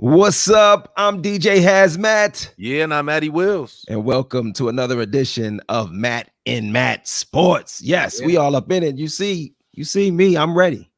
What's up? I'm DJ Hazmat, Yeah, and I'm Matty Wills. and welcome to another edition of Matt in Matt Sports. Yes, we Yeah. all up in it. You see me. I'm ready.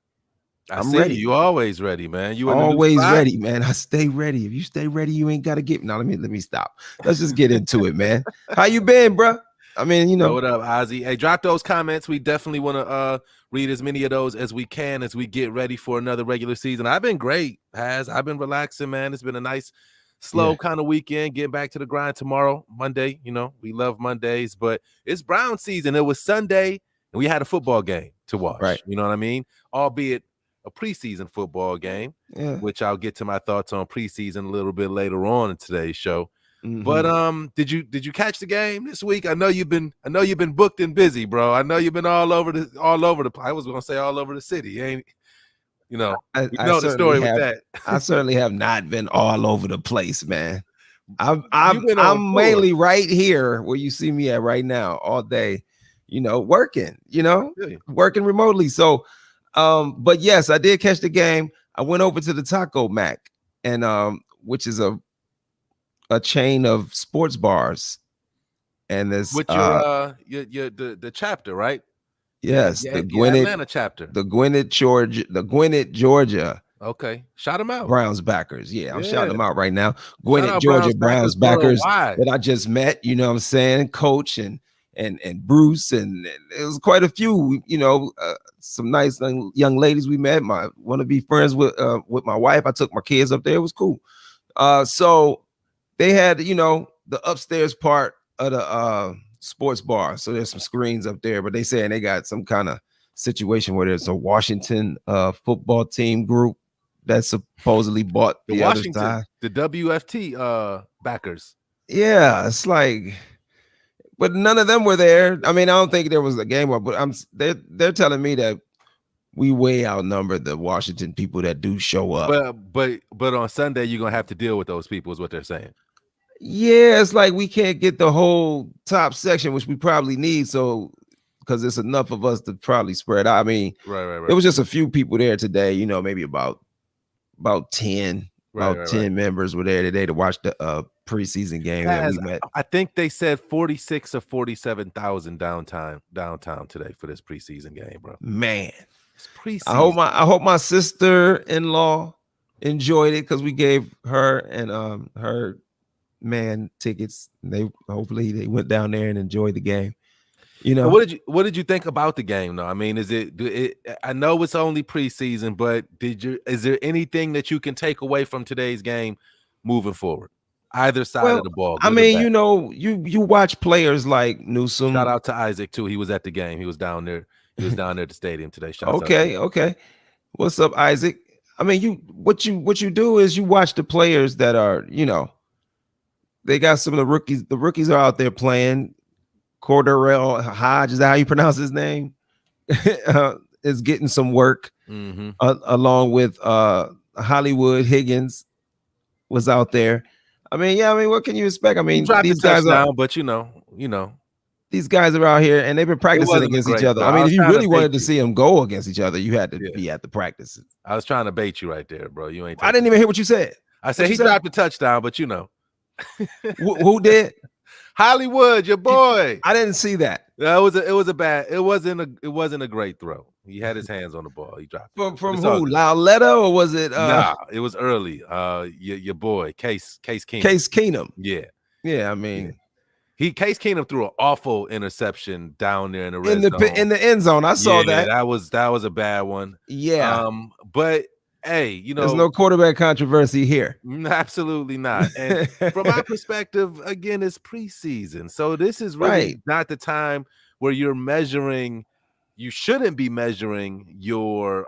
I I'm see you. ready. You always ready, man. You in the new Always spot? ready, man. I stay ready. If you stay ready, you ain't gotta get. Now let me stop. Let's just get into it, man. How you been, bro? I mean, Yo, what up, Ozzy? Hey, drop those comments. We definitely want to read as many of those as we can as we get ready for another regular season. I've been great, I've been relaxing, man. It's been a nice, slow kind of weekend. Getting back to the grind tomorrow, Monday. You know, we love Mondays, but it's Brown season. It was Sunday, and we had a football game to watch. Right. You know what I mean? Albeit a preseason football game, which I'll get to my thoughts on preseason a little bit later on in today's show. But did you catch the game this week? I know you've been booked and busy, bro. I know you've been all over the I was gonna say all over the city. Ain't you know, I know the story with that. I certainly have not been all over the place, man. I'm tour. mainly right here where you see me at right now all day, working, Really? working remotely. So but yes, I did catch the game. I went over to the Taco Mac, and which is a chain of sports bars, and this With the chapter, right? yes, Yeah, the Atlanta chapter. the Gwinnett, Georgia. Okay, shout him out. Browns backers. Yeah, I'm shouting Yeah. them out right now. Gwinnett, out Georgia, Browns Browns backers worldwide. that I just met, you know what I'm saying? Coach and Bruce, and it was quite a few, some nice young ladies we met. I want to be friends with my wife. I took my kids up there. It was cool. So they had, the upstairs part of the sports bar. So there's some screens up there, but they saying they got some kind of situation where there's a Washington football team group that supposedly bought the other side. The WFT backers. Yeah, it's like, but none of them were there. I mean, I don't think there was a game, but they're telling me that we way outnumbered the Washington people that do show up. But on Sunday you're gonna have to deal with those people, is what they're saying. Yeah, it's like we can't get the whole top section, which we probably need. So, because it's enough of us to probably spread out. I mean, right. It was just a few people there today. Maybe about 10, 10 members were there today to watch the preseason game that we met. I think they said 46 or 47,000 downtown today for this preseason game, bro. Man, it's preseason. I hope my sister-in-law enjoyed it, because we gave her and her man tickets. Hopefully they went down there and enjoyed the game. What did you think about the game though? I mean, I know it's only preseason, but is there anything that you can take away from today's game moving forward? Either side of the ball. I mean, you watch players like Newsom. Shout out to Isaac too. He was at the game. He was down there. He was down there at the stadium today. Okay. What's up, Isaac? I mean, what you do is you watch the players that are, they got some of the rookies. The rookies are out there playing. Cordarrelle Hodge, is that how you pronounce his name? Is getting some work, along with Hollywood Higgins was out there. I mean, what can you expect? I mean, these guys are, but these guys are out here and they've been practicing against each other. I mean, if you really wanted to see them go against each other, you had to be at the practices. I was trying to bait you right there, bro. You ain't. I didn't even hear what you said. I said he dropped a touchdown, but who did? Hollywood, your boy. I didn't see that. It wasn't a great throw. He had his hands on the ball. He dropped it. From who? Lauletta, or was it? Nah, it was early. Your boy, Case Keenum. Case Keenum. Yeah. I mean, Case Keenum threw an awful interception down there in the red zone. In the end zone. I saw that. That was a bad one. Yeah. But hey, there's no quarterback controversy here. Absolutely not. And from my perspective, again, it's preseason. So this is really not the time where you're measuring. You shouldn't be measuring your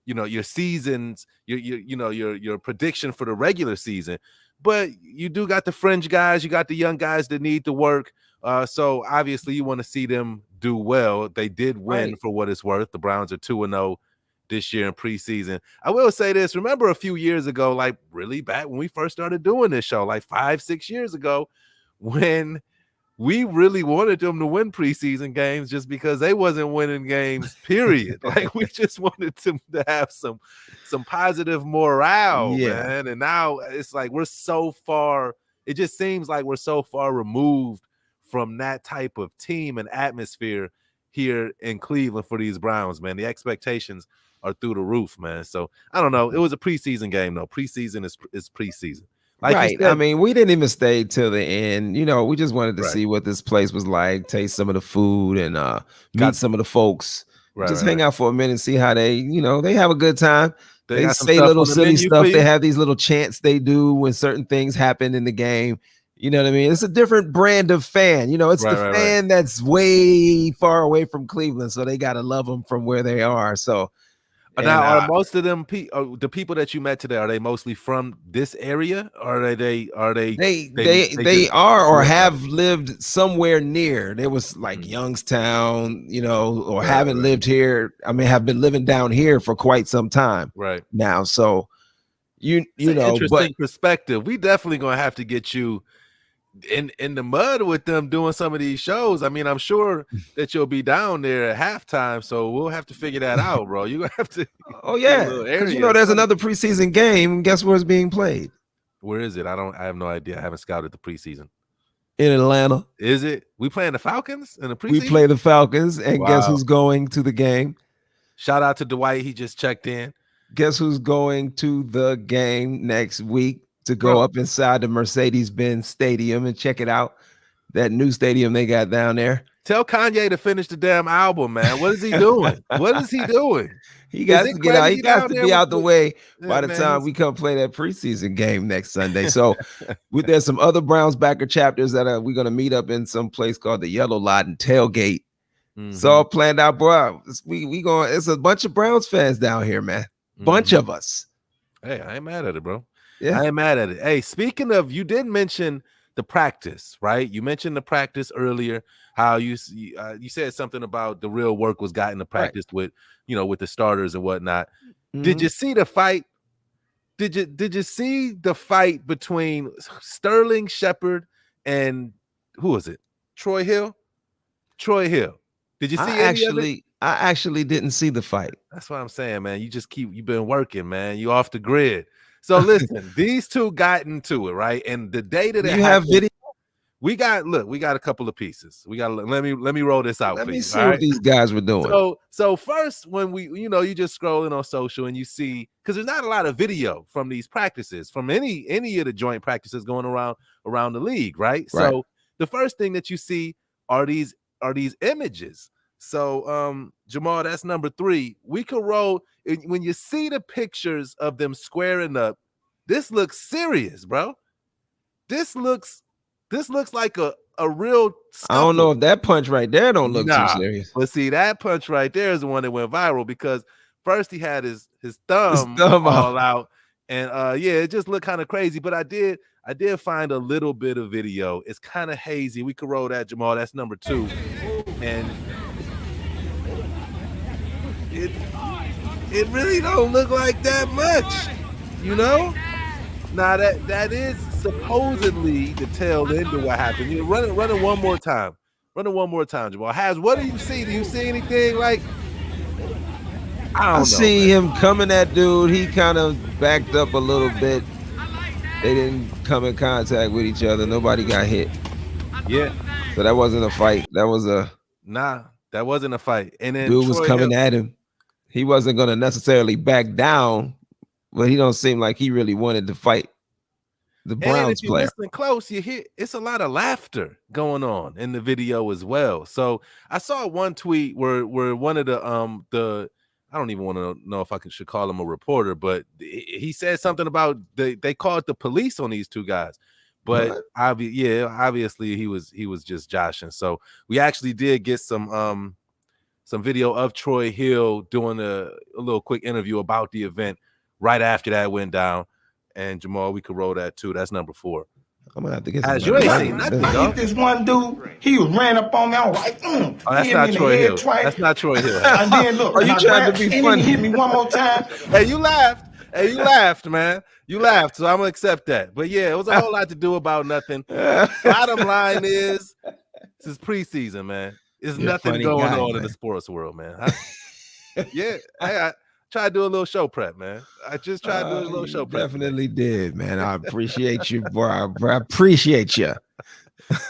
your seasons, your prediction for the regular season. But you do got the fringe guys, you got the young guys that need to work. So obviously you want to see them do well. They did win for what it's worth. The Browns are 2-0 this year in preseason. I will say this. Remember a few years ago, like really back when we first started doing this show, like 5-6 years ago, when we really wanted them to win preseason games just because they wasn't winning games, period. Like, we just wanted them to have some positive morale, man. And now it's like we're so far, it just seems like we're so far removed from that type of team and atmosphere here in Cleveland for these Browns, man. The expectations are through the roof, man. So I don't know. It was a preseason game, though. Preseason is preseason. Like right. said, I mean, we didn't even stay till the end. You know, we just wanted to see what this place was like, taste some of the food, and meet some of the folks. Just hang out for a minute and see how they, they have a good time. They say little silly stuff. They have these little chants they do when certain things happen in the game. You know what I mean? It's a different brand of fan. It's the fan that's way far away from Cleveland, so they got to love them from where they are. So now, are most of them the people that you met today? Are they mostly from this area, or are they? They are or have lived somewhere near. There was like Youngstown, or haven't lived here. I mean, have been living down here for quite some time now. So interesting perspective. We definitely gonna have to get you in the mud with them doing some of these shows. I mean, I'm sure that you'll be down there at halftime, so we'll have to figure that out, bro. You're gonna have to. Oh yeah, because there's another preseason game. Guess where it's being played? Where is it? I have no idea. I haven't scouted the preseason. In Atlanta. Is it? We playing the Falcons in the preseason? We play the Falcons, and guess who's going to the game? Shout out to Dwight. He just checked in. Guess who's going to the game next week? To go up inside the Mercedes-Benz Stadium and check it out. That new stadium they got down there. Tell Kanye to finish the damn album, man. What is he doing? What is he doing? He got to get out. He got to be out the way by the time we come play that preseason game next Sunday. So there's some other Browns backer chapters that we're going to meet up in some place called the Yellow Lot and Tailgate. So all planned out, bro. We going. It's a bunch of Browns fans down here, man. Bunch of us. Hey, I ain't mad at it, bro. Yeah. I ain't mad at it. Hey, speaking of, you did mention the practice, right? You mentioned the practice earlier, how you said something about the real work was gotten to practice with, with the starters and whatnot. Did you see the fight? Did you see the fight between Sterling Shepard and who was it? Troy Hill? Troy Hill. Did you see any of it? I actually didn't see the fight. That's what I'm saying, man. You've been working, man. You off the grid. So listen, these two got into it, right? And the day that it have video, we got a couple of pieces. We got let me roll this out. Let me see what these guys were doing. So first, when we, you just scrolling on social and you see, because there's not a lot of video from these practices, from any of the joint practices going around the league, right? So the first thing that you see are these images. So Jamal, that's number 3. We could roll when you see the pictures of them squaring up. This looks serious, bro. This looks like a real scuffle. I don't know if that punch right there don't look too serious. But see, that punch right there is the one that went viral because first he had his thumb all out, and it just looked kind of crazy. But I did find a little bit of video. It's kind of hazy. We could roll that, Jamal. That's number 2, and it really don't look like that much, Now that is supposedly the tail end of what happened. You run it one more time. Run it one more time, Jamal. What do you see? Do you see anything like? I see him coming at dude. He kind of backed up a little bit. They didn't come in contact with each other. Nobody got hit. Yeah. So that wasn't a fight. That was that wasn't a fight. And then dude was coming at him. He wasn't going to necessarily back down, but he don't seem like he really wanted to fight the Browns player. And if you listen close, you hear it's a lot of laughter going on in the video as well. So I saw one tweet where one of the I don't even want to know if I should call him a reporter, but he said something about they called the police on these two guys. But obviously he was just joshing. So we actually did get some video of Troy Hill doing a little quick interview about the event right after that went down. And Jamal, we could roll that too. That's number 4. I'm gonna have to get you ain't seen nothing, dog. This one dude, he ran up on me. I was like, that's not Troy Hill. That's not Troy Hill. And then look, are you trying to be funny? He hit me one more time. Hey, you laughed, man. You laughed, so I'm gonna accept that. But yeah, it was a whole lot to do about nothing. Bottom line is, This is preseason, man. There's You're a nothing funny going guy, on in man. the sports world, man. Yeah, I try to do a little show prep, man. I just tried to do a little You show prep. definitely did, man. I appreciate you, bro. I appreciate you.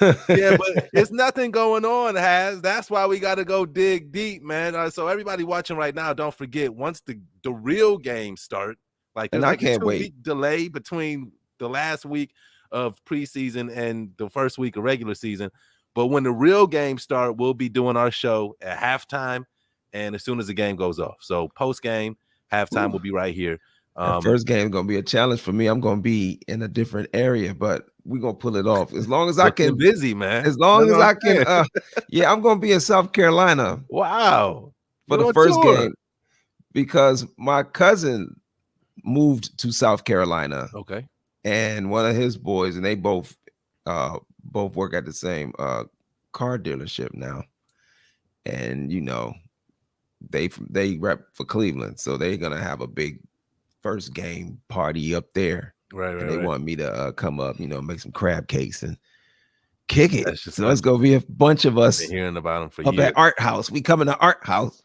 Yeah, but it's nothing going on, That's why we got to go dig deep, man. So everybody watching right now, don't forget, once the real games start, like there's And I like a can't wait. 2-week delay between the last week of preseason and the first week of regular season. But when the real games start, we'll be doing our show at halftime and as soon as the game goes off. So post game, halftime will be right here. The first game is gonna be a challenge for me. I'm gonna be in a different area, but we're gonna pull it off as long as I can. Busy, man. As long as I can. Yeah, I'm gonna be in South Carolina. Wow. For the first game because my cousin moved to South Carolina. Okay. And one of his boys, and they both work at the same car dealership now. And you know, they rep for Cleveland, so they're gonna have a big first game party up there. Right. And they want me to come up, you know, make some crab cakes and kick it. So funny. it's gonna be a bunch of us hearing about them for up years. at Art House. We coming to Art House.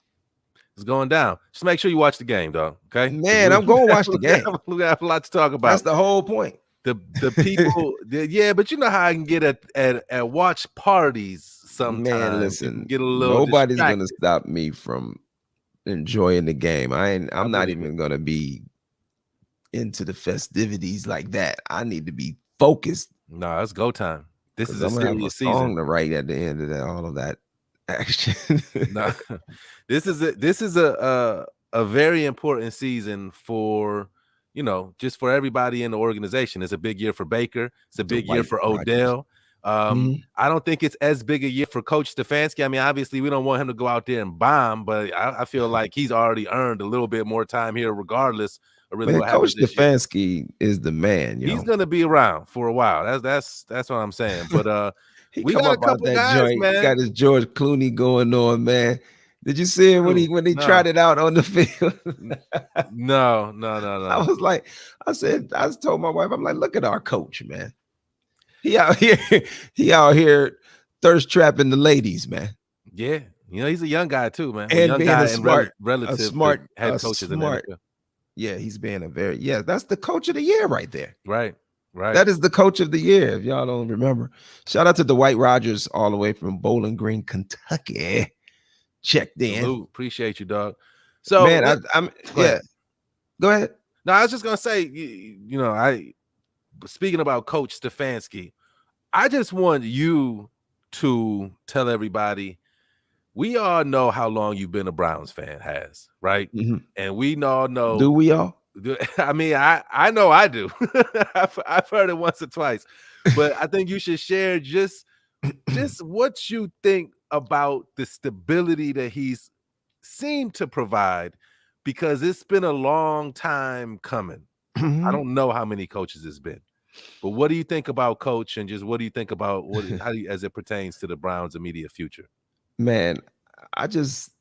It's going down. Just make sure you watch the game, dog. Okay, man, I'm going to watch the game. We have a lot to talk about. That's the whole point. The people, yeah, but you know how I can get at watch parties sometimes. Man, listen, get a little. Nobody's distracted. gonna stop me from enjoying the game. I'm not even gonna be into the festivities like that. I need to be focused. No, it's go time. This is a I'm gonna have a serious song season to write at the end of that, all of that action. No, this is a very important season for, you know, just for everybody in the organization. It's a big year for Baker. It's a big year for Odell. I don't think it's as big a year for Coach Stefanski. I mean, obviously, we don't want him to go out there and bomb, but I feel like he's already earned a little bit more time here, regardless of really what happens. Coach Stefanski is the man. He's gonna be around for a while. That's what I'm saying. But we got a couple guys, joint, man. He got his George Clooney going on, man. Did you see it when he tried it out on the field? No. I told my wife, I'm like, look at our coach, man. He out here thirst trapping the ladies, man. Yeah, you know, he's a young guy too, man. And being a smart head coaches in the NFL. Yeah, he's being that's the coach of the year right there. Right. That is the coach of the year. If y'all don't remember, shout out to Dwight Rogers all the way from Bowling Green, Kentucky. Checked in. Salute. Appreciate you, dog. So, man, Go ahead. No, I was just gonna say, you know, speaking about Coach Stefanski, I just want you to tell everybody. We all know how long you've been a Browns fan, right? Mm-hmm. And we all know. Do we all? I mean, I know I do. I've heard it once or twice, but I think you should share just what you think about the stability that he's seemed to provide, because it's been a long time coming. Mm-hmm. I don't know how many coaches it's been, but what do you think about Coach, and just what do you think about as it pertains to the Browns' immediate future? Man, I'm just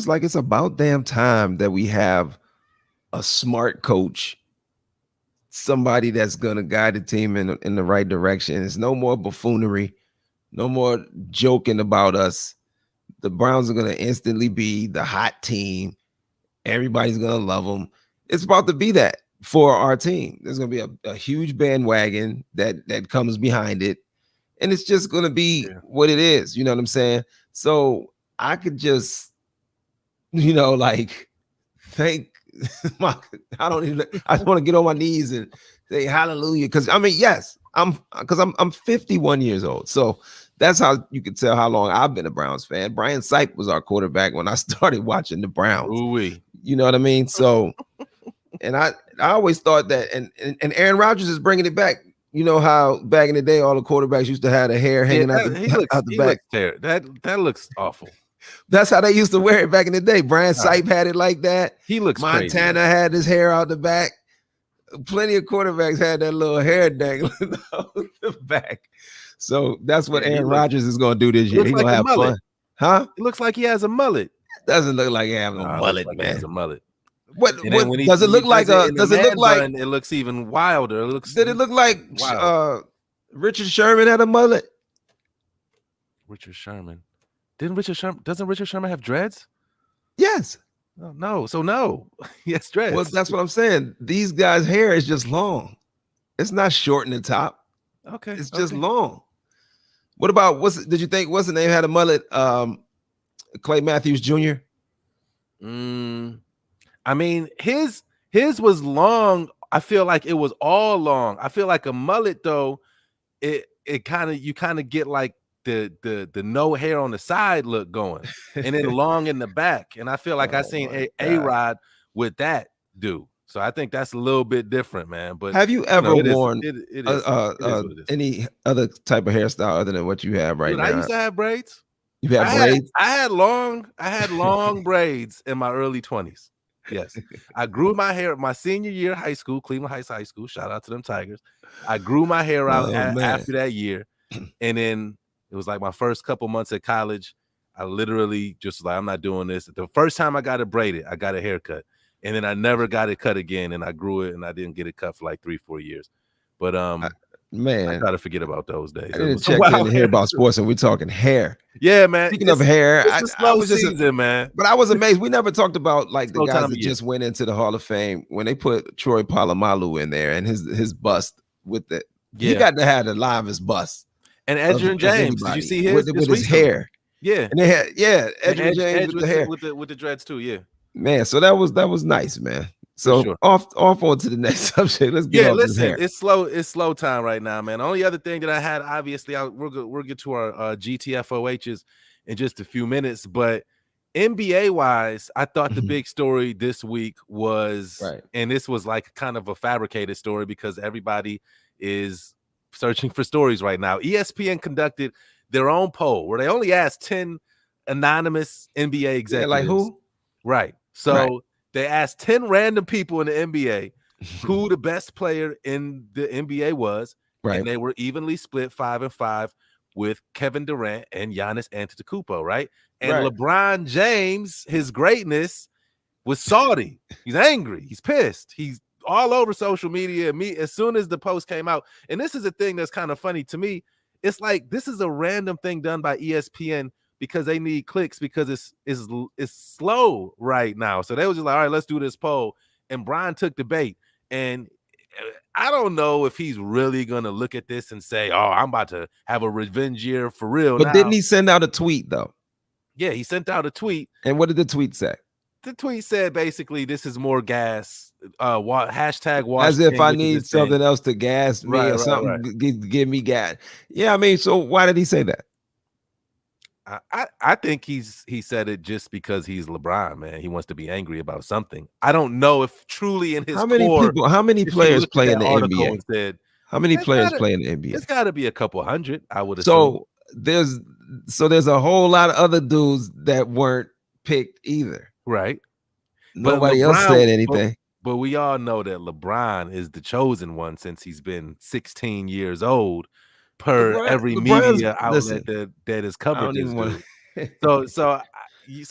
like, it's about damn time that we have a smart coach, somebody that's gonna guide the team in the right direction. It's no more buffoonery, no more joking about us. The Browns are gonna instantly be the hot team. Everybody's gonna love them. It's about to be that for our team. There's gonna be a huge bandwagon that comes behind it, and it's just gonna be what it is. You know what I'm saying? So I could just, you know, like, thank I just want to get on my knees and say hallelujah, because I mean, yes, I'm 51 years old, so that's how you can tell how long I've been a Browns fan. Brian Sipe was our quarterback when I started watching the Browns. Ooh-wee. You know what I mean? So, and I always thought that, and Aaron Rodgers is bringing it back. You know how back in the day all the quarterbacks used to have the hair hanging out the back. That looks awful. That's how they used to wear it back in the day. Brian Sipe had it like that. He looks Montana crazy. Had his hair out the back. Plenty of quarterbacks had that little hair dangling out the back. So that's what Aaron Rodgers is going to do this year. He's going to have fun. Huh? It looks like he has a mullet. Doesn't look like he has a mullet, man. He has a mullet. What does it look like? Does it look like? It looks even wilder. Did it look like Richard Sherman had a mullet? Richard Sherman. Doesn't Richard Sherman have dreads? Yes. Oh, no. So no. Yes, dreads. Well, that's what I'm saying. These guys' hair is just long. It's not short in the top. Okay. It's just long. What about did you think what's the name had a mullet? Clay Matthews Jr. I mean, his was long. I feel like it was all long. I feel like a mullet though, you kind of get like the no hair on the side look going, and then long in the back. And I feel like I seen A-Rod with that do. So I think that's a little bit different, man. But have you ever worn any other type of hairstyle other than what you have right now? I used to have braids. You had braids? I had long braids in my early 20s. Yes. I grew my hair my senior year of high school, Cleveland Heights High School. Shout out to them Tigers. I grew my hair out after that year. And then it was like my first couple months at college. I literally just like, I'm not doing this. The first time I got it braided, I got a haircut. And then I never got it cut again. And I grew it and I didn't get it cut for like 3-4 years. But man, I gotta forget about those days. I didn't check in to hear about sports, and we're talking hair. Yeah, man. Speaking of hair, it's a slow season, man. But I was amazed. We never talked about like the guys that just went into the Hall of Fame when they put Troy Polamalu in there and his bust with the. He got to have the livest bust. And Edgerrin James, did you see his with his hair? Yeah, and they had Edgerrin James with the hair, with the dreads too. Yeah, man. So that was nice, man. So off on to the next subject. Let's get off this hair. It's slow time right now, man. The only other thing that I had, obviously, we'll get to our GTFOHs in just a few minutes. But NBA wise, I thought the big story this week was, and this was like kind of a fabricated story because everybody is searching for stories right now. ESPN conducted their own poll where they only asked 10 anonymous NBA executives. Yeah, like who? Right. So they asked 10 random people in the NBA who the best player in the NBA was. Right. And they were evenly split 5-5 with Kevin Durant and Giannis Antetokounmpo, right? And LeBron James, his greatness was salty. He's angry. He's pissed. He's all over social media. As soon as the post came out, and this is a thing that's kind of funny to me. It's like this is a random thing done by ESPN because they need clicks because it's slow right now. So they was just like, all right, let's do this poll. And Bron took the bait. And I don't know if he's really gonna look at this and say, oh, I'm about to have a revenge year for real. But didn't he send out a tweet though? Yeah, he sent out a tweet. And what did the tweet say? The tweet said basically, this is more gas. Hashtag watch. As if I need something else to gas me or something. Give me gas. Yeah, I mean, so why did he say that? I think he said it just because he's LeBron, man. He wants to be angry about something. I don't know if truly in his how many players play in the NBA? Said, how many players play in the NBA? It's got to be a couple hundred, I would assume. So there's a whole lot of other dudes that weren't picked either. Right. Nobody else said anything. But we all know that LeBron is the chosen one since he's been 16 years old. Every media outlet that is covered this dude. So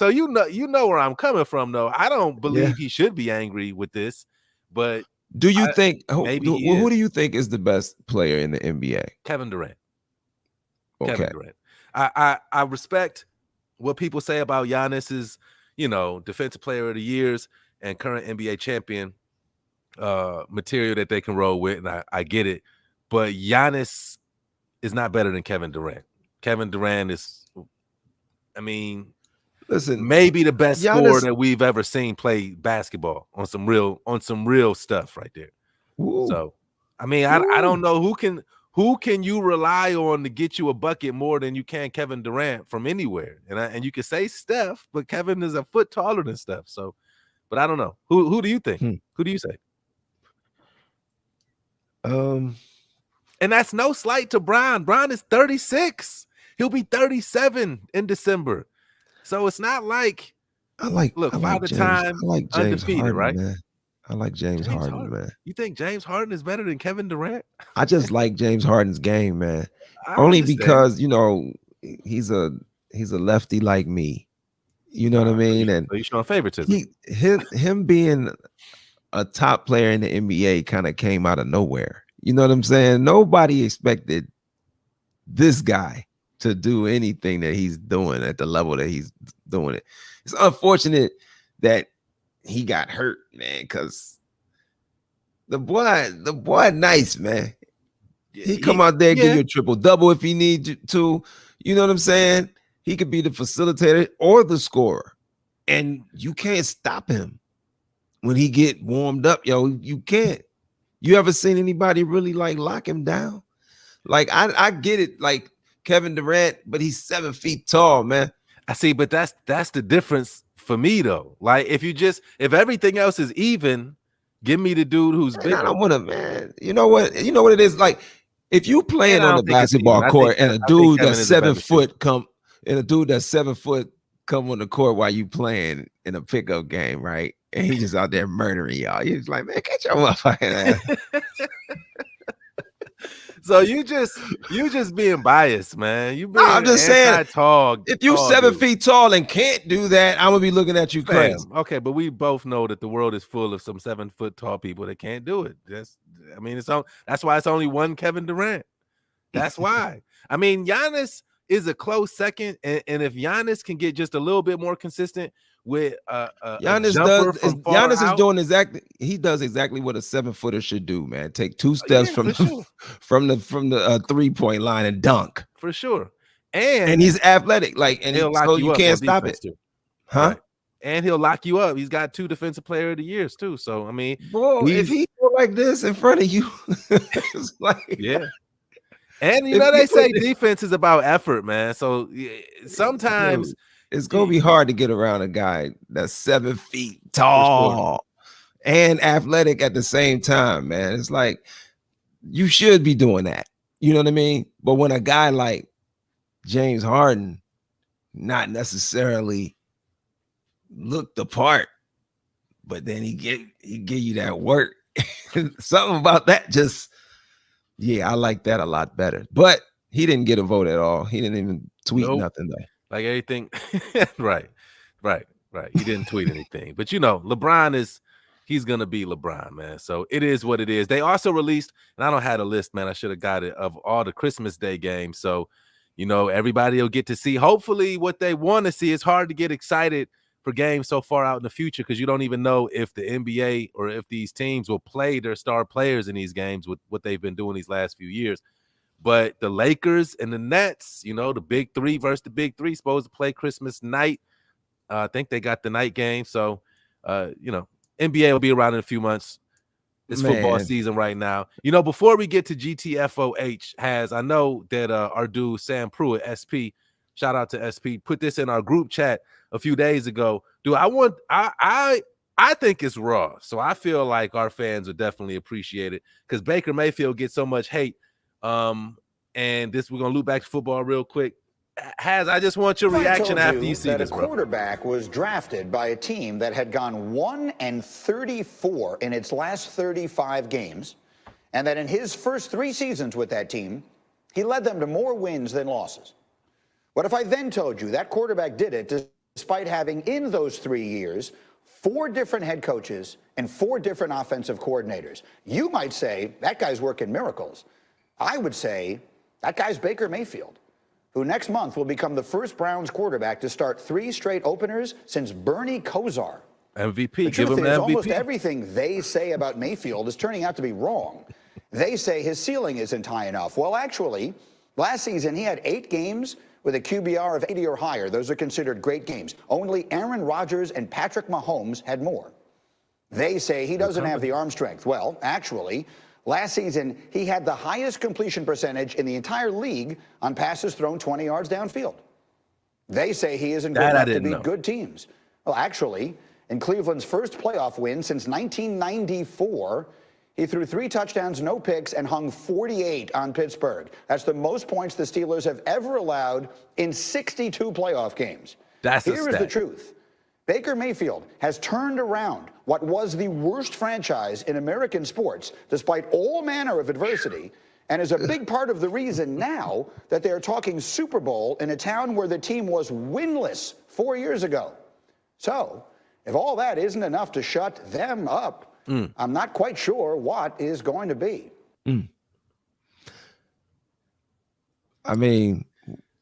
you know where I'm coming from though. I don't believe he should be angry with this, but do you think who do you think is the best player in the NBA? Kevin Durant. Okay. Kevin Durant. I respect what people say about Giannis's, defensive player of the years and current NBA champion material that they can roll with, and I get it. But Giannis is not better than Kevin Durant. Kevin Durant is, listen, maybe the best scorer that we've ever seen play basketball on some real stuff right there. Ooh. So, I don't know who can you rely on to get you a bucket more than you can Kevin Durant from anywhere. And you can say Steph, but Kevin is a foot taller than Steph. So, but I don't know. Who do you think? Who do you say? And that's no slight to Bron. Bron is 36. He'll be 37 in December. So it's not like James Harden, right? Man. I like James Harden, man. You think James Harden is better than Kevin Durant? I just like James Harden's game, man. Only because he's a lefty like me. You know what I mean? And you're showing favoritism. Him being a top player in the NBA kind of came out of nowhere. You know what I'm saying? Nobody expected this guy to do anything that he's doing at the level that he's doing it. It's unfortunate that he got hurt, man, because the boy nice, man. He come out there and give you a triple-double if he needs to. You know what I'm saying? He could be the facilitator or the scorer. And you can't stop him when he get warmed up, yo. You can't. You ever seen anybody really like lock him down? Like I get it, like Kevin Durant, but he's 7 feet tall, man. I see, but that's the difference for me though. Like if everything else is even, give me the dude who's bigger. I don't want to, man. You know what it is like. If you playing on the basketball court and a dude that's 7 foot come on the court while you playing in a pickup game, right? And he just out there murdering y'all. You're like, man, catch your motherfucking ass. So you just being biased, man. You being I'm just saying, if you 7 feet tall and can't do that, I'm gonna be looking at you crazy. Okay, but we both know that the world is full of some 7 foot tall people that can't do it. That's why it's only one Kevin Durant. That's why. I mean, Giannis is a close second, and if Giannis can get just a little bit more consistent with Giannis does exactly what a 7-footer should do, man. Take 2 steps from the 3-point line and dunk. For sure. And he's athletic, like, and you can't stop it. Huh? Right. And he'll lock you up. He's got 2 defensive player of the years too. So I mean, bro, if he go like this in front of you, it's like, yeah. And you know they say defense is about effort, man. So sometimes it's gonna be hard to get around a guy that's 7 feet tall and athletic at the same time, man. It's like you should be doing that. You know what I mean? But when a guy like James Harden not necessarily looked the part, but then he give you that work. Something about that just, yeah, I like that a lot better. But he didn't get a vote at all. He didn't even tweet nothing though. Like everything, right. He didn't tweet anything. But you know, he's gonna be LeBron, man. So it is what it is. They also released, and I don't have a list, man. I should have got it, of all the Christmas Day games. So, you know, everybody will get to see hopefully what they want to see. It's hard to get excited for games so far out in the future because you don't even know if the NBA or if these teams will play their star players in these games with what they've been doing these last few years. But the Lakers and the Nets, you know, the big three versus the big three, supposed to play Christmas night. I think they got the night game. So, you know, NBA will be around in a few months. It's football season right now. You know, before we get to GTFOH, I know that our dude Sam Pruitt, SP, shout out to SP, put this in our group chat a few days ago. Dude, I think it's raw. So I feel like our fans would definitely appreciate it because Baker Mayfield gets so much hate. And this, we're gonna loop back to football real quick. I just want your reaction after you see this, bro. A quarterback was drafted by a team that had gone 1-34 in its last 35 games, and that in his first 3 seasons with that team, he led them to more wins than losses. What if I then told you that quarterback did it despite having in those 3 years 4 different head coaches and 4 different offensive coordinators? You might say that guy's working miracles. I would say that guy's Baker Mayfield, who next month will become the first Browns quarterback to start 3 straight openers since Bernie Kosar. MVP. The truth is, almost everything they say about Mayfield is turning out to be wrong. They say his ceiling isn't high enough. Well, actually, last season he had 8 games with a QBR of 80 or higher. Those are considered great games. Only Aaron Rodgers and Patrick Mahomes had more. They say he doesn't have the arm strength. Well, actually, last season, he had the highest completion percentage in the entire league on passes thrown 20 yards downfield. They say he isn't good enough to beat good teams. Well, actually, in Cleveland's first playoff win since 1994, he threw 3 touchdowns, no picks, and hung 48 on Pittsburgh. That's the most points the Steelers have ever allowed in 62 playoff games. Here is the truth. Baker Mayfield has turned around what was the worst franchise in American sports, despite all manner of adversity, and is a big part of the reason now that they're talking Super Bowl in a town where the team was winless 4 years ago. So, if all that isn't enough to shut them up, I'm not quite sure what is going to be. I mean,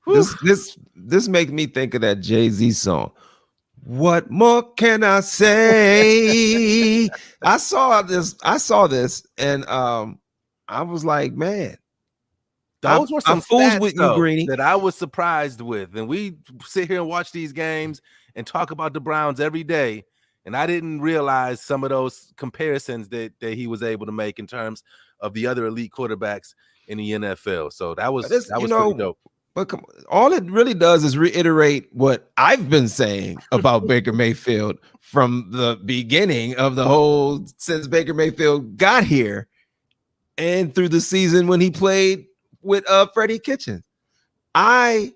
This makes me think of that Jay-Z song. What more can I say? I saw this, and I was like, man, those were some fools stats with you, though, Greeny, that I was surprised with. And we sit here and watch these games and talk about the Browns every day. And I didn't realize some of those comparisons that he was able to make in terms of the other elite quarterbacks in the NFL. So that was pretty dope. But all it really does is reiterate what I've been saying about Baker Mayfield from the beginning of the whole, since Baker Mayfield got here and through the season when he played with Freddie Kitchens. I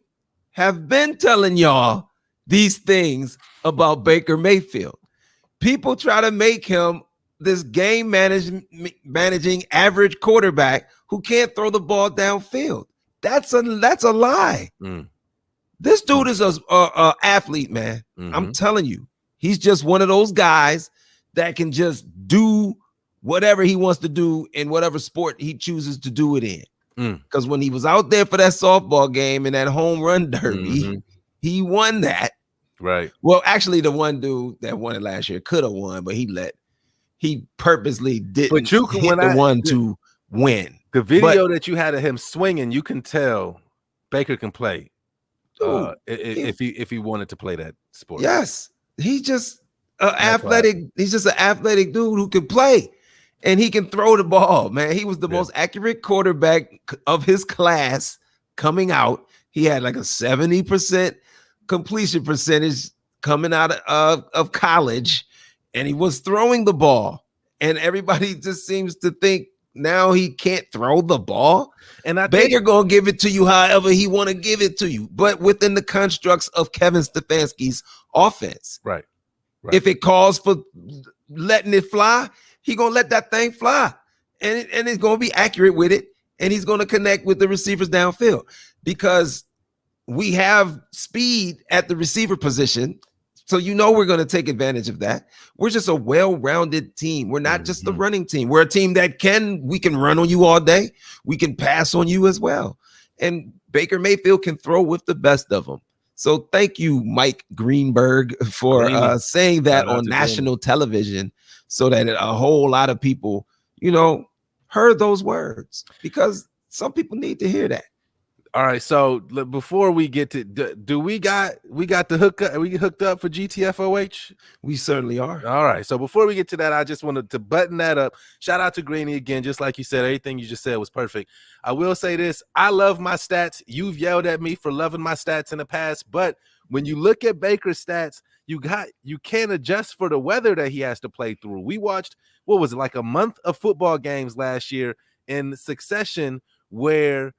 have been telling y'all these things about Baker Mayfield. People try to make him this game managing average quarterback who can't throw the ball downfield. That's a lie. This dude is a athlete, man. I'm telling you, he's just one of those guys that can just do whatever he wants to do in whatever sport he chooses to do it in. Because when he was out there for that softball game and that home run derby, he won that. Right. Well, actually, the one dude that won it last year could have won, but he purposely didn't hit the one to win. The video that you had of him swinging, you can tell Baker can play if he wanted to play that sport. Yes, he's just athletic. He's just an athletic dude who can play, and he can throw the ball. Man, he was the most accurate quarterback of his class coming out. He had like a 70% completion percentage coming out of college, and he was throwing the ball. And everybody just seems to think now he can't throw the ball. And Baker gonna give it to you however he want to give it to you, but within the constructs of Kevin Stefanski's offense. Right. If it calls for letting it fly, he gonna let that thing fly, and he's gonna be accurate with it, and he's gonna connect with the receivers downfield because we have speed at the receiver position. So we're going to take advantage of that. We're just a well-rounded team. We're not just a running team. We're a team that we can run on you all day. We can pass on you as well. And Baker Mayfield can throw with the best of them. So thank you, Mike Greenberg, for saying that on national television so that a whole lot of people, heard those words, because some people need to hear that. All right, so before we get to, do we got the hook up? Are we hooked up for GTFOH? We certainly are. All right, so before we get to that, I just wanted to button that up. Shout out to Greeny again, just like you said, everything you just said was perfect. I will say this: I love my stats. You've yelled at me for loving my stats in the past, but when you look at Baker's stats, you can't adjust for the weather that he has to play through. We watched, what was it, like a month of football games last year in succession where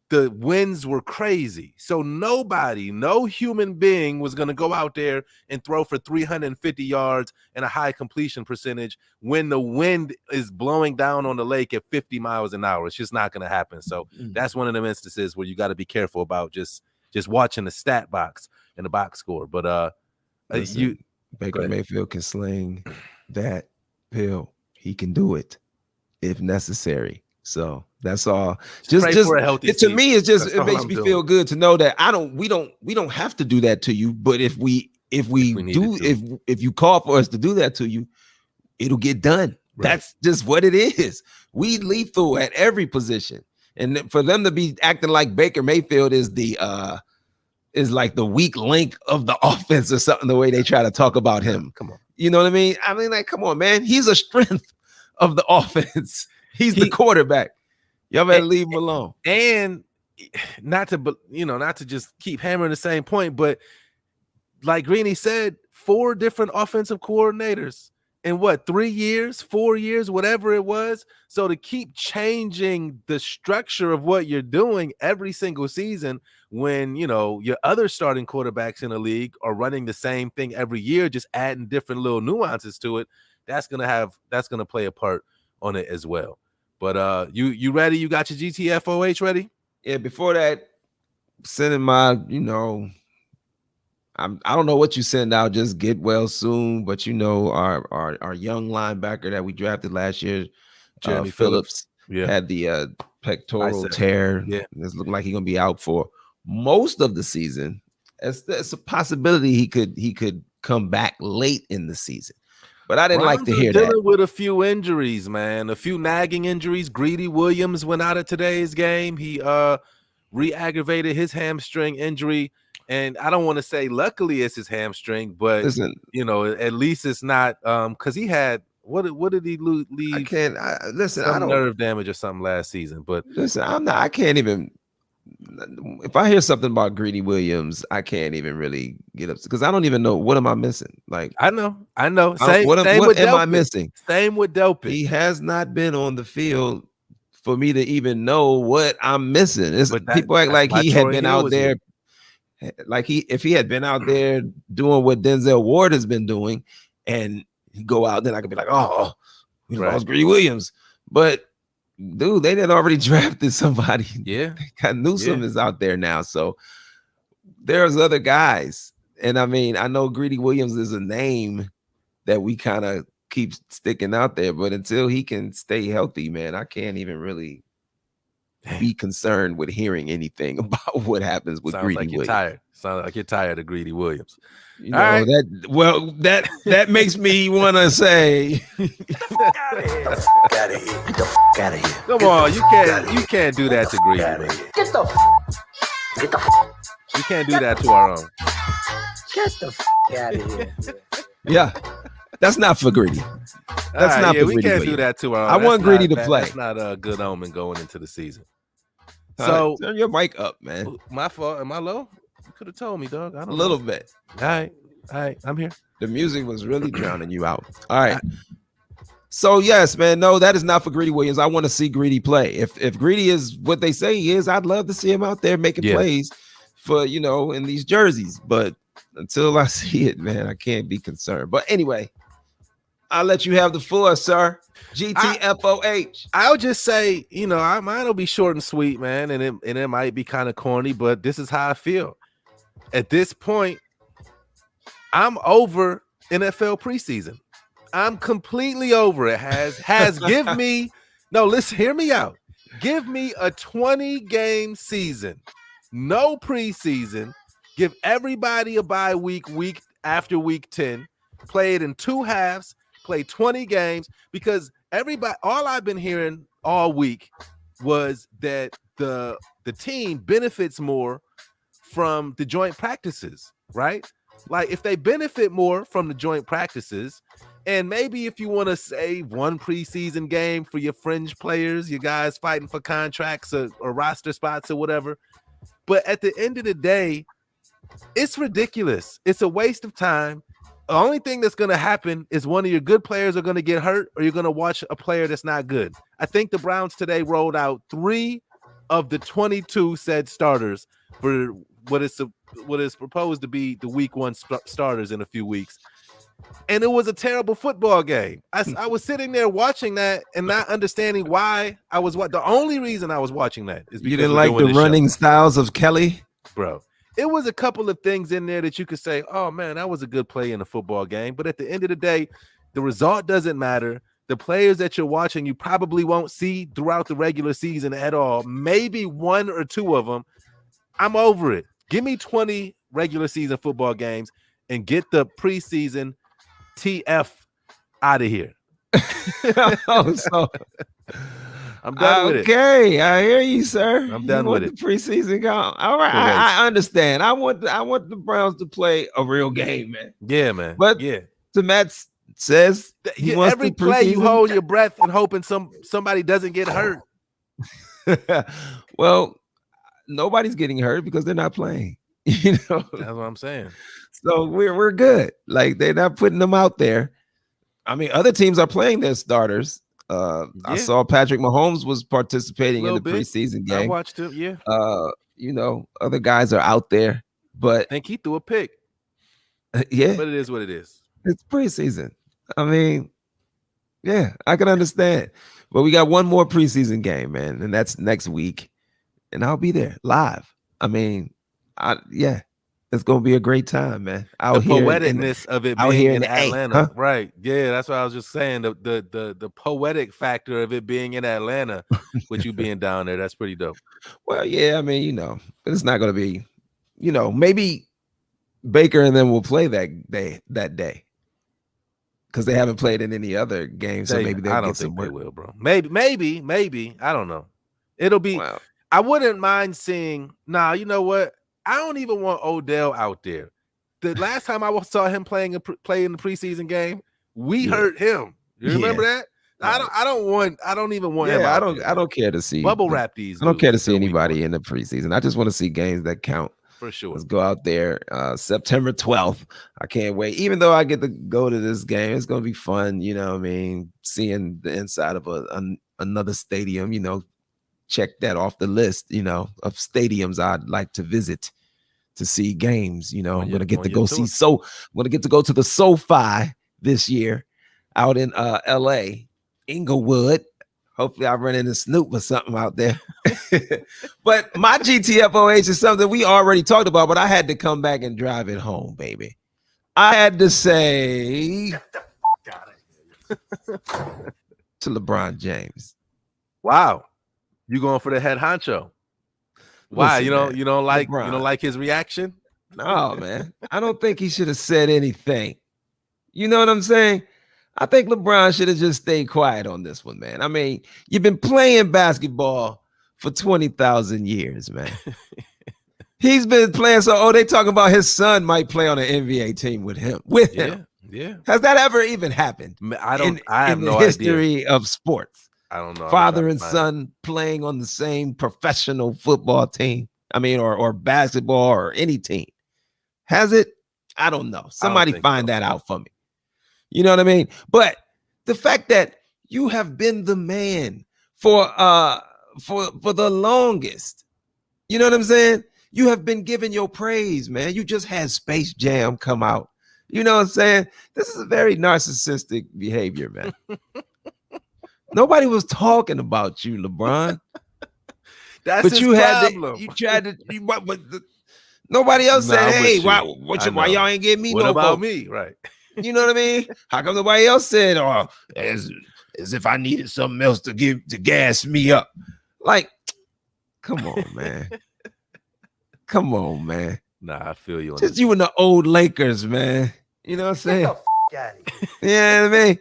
the winds were crazy. So no human being was going to go out there and throw for 350 yards and a high completion percentage when the wind is blowing down on the lake at 50 miles an hour. It's just not going to happen. So that's one of them instances where you got to be careful about just watching the stat box and the box score. But Baker Mayfield can sling that pill. He can do it if necessary. So that's all. Just for a healthy to me, it makes me feel good to know that we don't have to do that to you. But if you call for us to do that to you, it'll get done. Right. That's just what it is. We lethal at every position, and for them to be acting like Baker Mayfield is like the weak link of the offense or something, the way they try to talk about him. Come on, you know what I mean? I mean, like, come on, man. He's a strength of the offense. He's the quarterback. Y'all better leave him alone. And not to just keep hammering the same point, but like Greeny said, 4 different offensive coordinators in 3 years, 4 years, whatever it was. So to keep changing the structure of what you're doing every single season, when your other starting quarterbacks in the league are running the same thing every year, just adding different little nuances to it, that's gonna play a part on it as well. But you ready? You got your GTFOH ready? Yeah, before that, sending my, I don't know what you send out, just get well soon. But our young linebacker that we drafted last year, Jeremy Phillips, had the pectoral tear. Yeah, it looked like he's gonna be out for most of the season, it's a possibility he could come back late in the season. But I didn't like to hear dealing that. with a few injuries, man. A few nagging injuries. Greedy Williams went out of today's game. He re-aggravated his hamstring injury. And I don't want to say luckily it's his hamstring, but Listen, at least it's not because he had what did he leave? Some nerve damage or something last season. But listen, I can't even. If I hear something about Greedy Williams, I can't even really get up because I don't even know what am I missing. Like I know. Same what am I missing? Same with Delpit. He has not been on the field for me to even know what I'm missing. People act like he had been out there. Like if he had been out there doing what Denzel Ward has been doing, and he go out, then I could be like, oh, we lost Greedy Williams. But dude, they had already drafted somebody. Yeah, got Newsome is out there now, so there's other guys. And I mean, I know Greedy Williams is a name that we kind of keep sticking out there, but until he can stay healthy, man, I can't even really be concerned with hearing anything about what happens with Greedy Williams. Sounds like you're tired of Greedy Williams. That makes me want to say, Get the fuck out of here. Get the fuck out of here. Come on, you can't do that to Greedy. Get the you can't do that to our own. Get the fuck out of here. Yeah, that's not for Greedy. That's not for we Greedy. Can't do that to our own. I want Greedy to play. That's not a good omen going into the season. So turn your mic up, man. My fault. Am I low? You could have told me, dog. I don't a little bit. All right, I'm here. The music was really drowning you out. All right. So yes, man. No, that is not for Greedy Williams. I want to see Greedy play. If Greedy is what they say he is, I'd love to see him out there making plays for in these jerseys. But until I see it, man, I can't be concerned. But anyway, I'll let you have the floor, sir. GTFOH. I'll just say, mine will be short and sweet, man, and it might be kind of corny, but this is how I feel. At this point, I'm over NFL preseason. I'm completely over it. Give me listen, hear me out. Give me a 20-game season, no preseason. Give everybody a bye week after week 10. Play it in 2 halves. Play 20 games because all I've been hearing all week was that the team benefits more from the joint practices, right? Like if they benefit more from the joint practices, and maybe if you want to save one preseason game for your fringe players, your guys fighting for contracts or roster spots or whatever. But at the end of the day, it's ridiculous. It's a waste of time. The only thing that's going to happen is one of your good players are going to get hurt or you're going to watch a player that's not good. I think the Browns today rolled out 3 of the 22 said starters for what is proposed to be the week 1 starters in a few weeks. And it was a terrible football game. I was sitting there watching that and not understanding why I was the only reason I was watching that is because you didn't like the running styles of Kelly, bro. It was a couple of things in there that you could say, oh, man, that was a good play in a football game. But at the end of the day, the result doesn't matter. The players that you're watching, you probably won't see throughout the regular season at all. Maybe 1 or 2 of them. I'm over it. Give me 20 regular season football games and get the preseason TF out of here. I'm done with it. Okay, I hear you, sir. I'm done with it. The preseason go. All right, I understand. I want the Browns to play a real game, man. Yeah, man. But to Matt says he wants every play you hold your breath and hoping somebody doesn't get hurt. Well, nobody's getting hurt because they're not playing. That's what I'm saying. So we're good. Like they're not putting them out there. I mean, other teams are playing their starters. I saw Patrick Mahomes was participating in the preseason game. I watched him, yeah. Other guys are out there, but I think he threw a pick. Yeah. But it is what it is. It's preseason. I mean, yeah, I can understand. But we got one more preseason game, man, and that's next week. And I'll be there live. I mean, It's gonna be a great time, man. The poeticness of it out being here in the A, Atlanta, huh? right? Yeah, that's what I was just saying. The poetic factor of it being in Atlanta, with you being down there, that's pretty dope. Well, yeah, I mean, it's not gonna be, maybe Baker and them will play that day because they haven't played in any other game, so maybe they'll I don't get some think they work. will, bro. Maybe. I don't know. It'll be. Well, I wouldn't mind seeing. Nah, you know what? I don't even want Odell out there. The last time I saw him play in the preseason game, we hurt him. You remember that? Right. I don't even want him. I out there. don't care to see Bubble wrap these. I don't care to see until week anybody one. in the preseason. I just want to see games that count. For sure. Let's go out there September 12th. I can't wait. Even though I get to go to this game, it's going to be fun. You know what I mean? Seeing the inside of another stadium, check that off the list, of stadiums I'd like to visit to see games. I'm going to get to go see. I'm going to get to go to the SoFi this year out in LA, Inglewood. Hopefully I run into Snoop or something out there. But my GTFOH is something we already talked about, but I had to come back and drive it home, baby. I had to say to LeBron James. Wow. You going for the head honcho. Why? Listen, you don't like LeBron. you don't like his reaction? No, man. I don't think he should have said anything. You know what I'm saying? I think LeBron should have just stayed quiet on this one, man. I mean, you've been playing basketball for 20,000 years, man. He's been playing. So, they talking about his son might play on an NBA team with him. Yeah. Has that ever even happened? I have in no the history idea of sports. I don't know. Father and son playing on the same professional football team. I mean, or basketball or any team. Has it? I don't know. Somebody find that out for me. You know what I mean? But the fact that you have been the man for the longest, you know what I'm saying? You have been given your praise, man. You just had Space Jam come out. You know what I'm saying? This is a very narcissistic behavior, man. Nobody was talking about you, LeBron. That's but his you problem. Nobody else said, "Hey, why y'all ain't give me what no about vote?" me?" Right. You know what I mean? How come nobody else said, "Oh, as if I needed something else to gas me up"? Like, come on, man. Come on, man. Nah, I feel you. Just you and the old Lakers, man. You know what I'm saying? Yeah, I mean,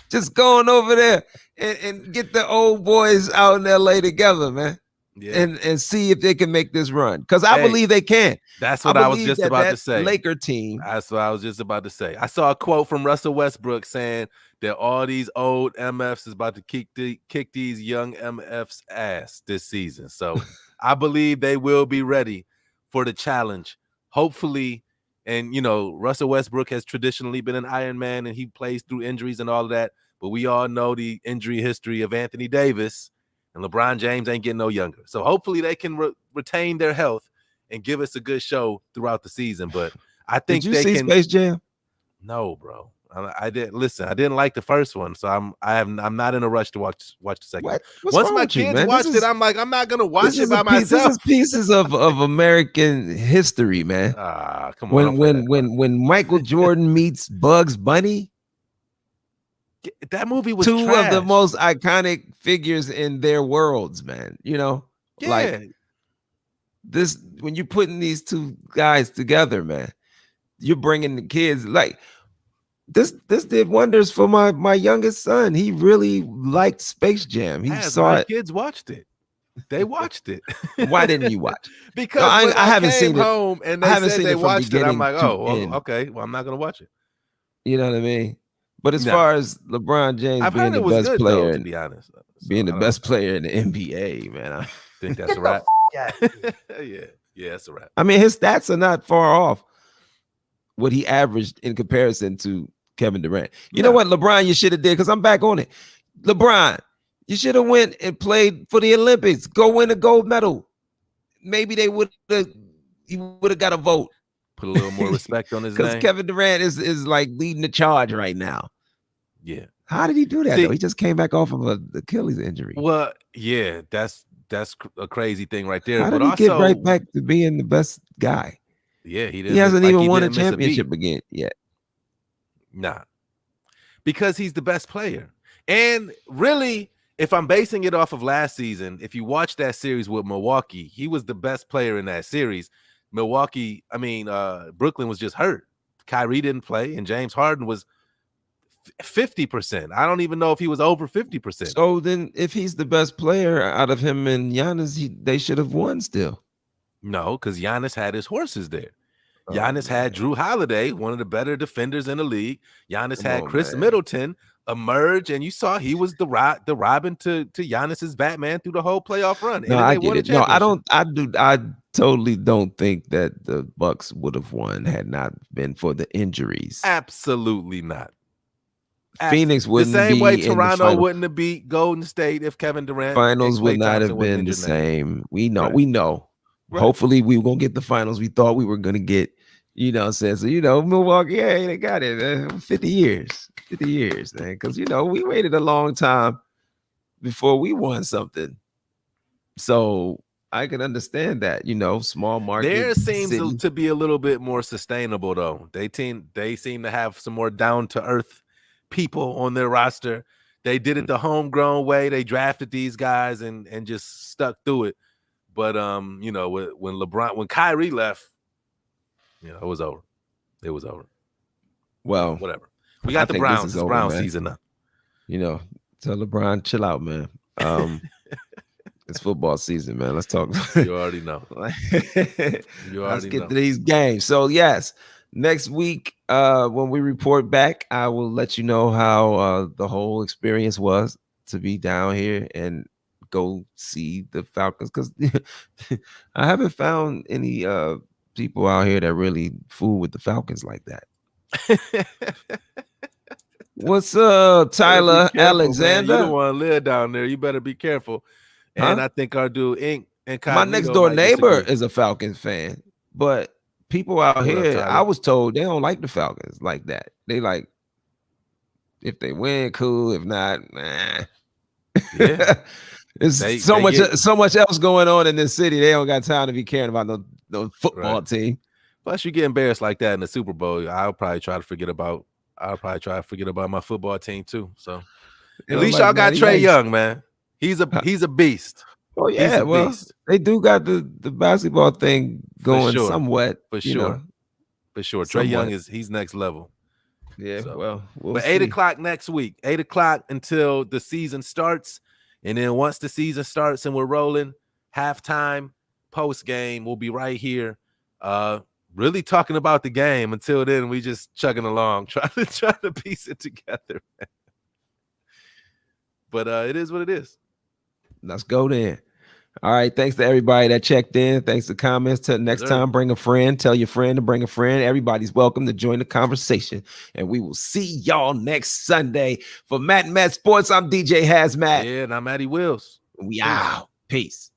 just going over there and get the old boys out in LA together, man. Yeah. And see if they can make this run. Because I believe they can. That's what I was just about to say. Laker team. That's what I was just about to say. I saw a quote from Russell Westbrook saying that all these old MFs is about to kick these young MFs' ass this season. So I believe they will be ready for the challenge. Hopefully, and Russell Westbrook has traditionally been an Iron Man and he plays through injuries and all of that. But we all know the injury history of Anthony Davis. And LeBron James ain't getting no younger. So hopefully they can retain their health and give us a good show throughout the season. But I think Did you see Space Jam? No, bro. I didn't listen. I didn't like the first one, so I'm not in a rush to watch the second one. Once my kids watched it, I'm like, I'm not gonna watch it by myself. This is pieces of American history, man. Come on. When Michael Jordan meets Bugs Bunny. That movie was two trash. of the most iconic figures in their worlds, man. Like this, when you're putting these two guys together, man, you're bringing the kids. Like this did wonders for my youngest son. He really liked Space Jam. He saw it. Kids watched it. They watched it. Why didn't you watch? Because I haven't seen it. Home and they said they watched it. I'm like, okay. Well, I'm not gonna watch it. You know what I mean? But as far as LeBron James being the best player, to be honest, being the best player in the NBA, man, I think that's a wrap. Yeah, that's a wrap. I mean, his stats are not far off what he averaged in comparison to Kevin Durant. You know what, LeBron, you should have did, because I'm back on it. LeBron, you should have went and played for the Olympics. Go win a gold medal. Maybe he would have got a vote. Put a little more respect on his name. Because Kevin Durant is like leading the charge right now. Yeah. How did he do that, though? He just came back off of an Achilles injury. Well, yeah, that's a crazy thing right there. How did he get right back to being the best guy? Yeah, he didn't. He hasn't like even he won a didn't miss championship beat. again yet. Nah, because he's the best player. And really, if I'm basing it off of last season, if you watch that series with Milwaukee, he was the best player in that series. Brooklyn was just hurt. Kyrie didn't play, and James Harden was 50%. I don't even know if he was over 50%. So then, if he's the best player out of him and Giannis, they should have won still. No, because Giannis had his horses there. Oh, Giannis had man. Drew Holiday, one of the better defenders in the league. Giannis had Chris man. Middleton emerge, and you saw he was the Robin to Giannis's Batman through the whole playoff run. No, I get it. No, I don't. I totally don't think that the Bucks would have won had not been for the injuries. Absolutely not. Phoenix wouldn't the same be way in Toronto the wouldn't have beat Golden State if Kevin Durant finals and would Klay not Thompson have wasn't been the injured that year. same. We know. Right. We know. Right. Hopefully, we were gonna get the finals we thought we were gonna get. You know, so Milwaukee, hey, they got it. 50 years, man. Because we waited a long time before we won something. So I can understand that. Small market. There seems city. to be a little bit more sustainable though. They seem to have some more down to earth people on their roster. They did it the homegrown way. They drafted these guys and just stuck through it. But when Kyrie left, it was over. It was over. Well, whatever. We got the Browns. It's Brown season now. Tell LeBron, chill out, man. It's football season, man. Let's talk. You already know. Let's get to these games. So yes, next week, when we report back, I will let you know how the whole experience was to be down here and go see the Falcons, because I haven't found any people out here that really fool with the Falcons like that. What's up, Tyler Alexander? Man. You don't want to live down there. You better be careful. And I think our dude Ink and my next door neighbor is a Falcons fan, but people out here, I was told they don't like the Falcons like that. They like if they win, cool. If not, nah. Yeah. There's so much else going on in this city. They don't got time to be caring about no football team. Plus, you get embarrassed like that in the Super Bowl. I'll probably try to forget about my football team too. So at least y'all got Trae Young, man. He's a beast. Oh yeah, they do got the basketball thing going somewhat. For sure. Trae Young he's next level. Yeah, so, we'll but see. 8 o'clock next week. 8 o'clock until the season starts. And then once the season starts and we're rolling, halftime, post game, we'll be right here, really talking about the game. Until then, we just chugging along, trying to piece it together. But it is what it is. Let's go then. All right. Thanks to everybody that checked in. Thanks to comments. Till next time, bring a friend. Tell your friend to bring a friend. Everybody's welcome to join the conversation. And we will see y'all next Sunday. For Matt and Matt Sports, I'm DJ Hazmat. Yeah, and I'm Matty Wills. We out. Peace.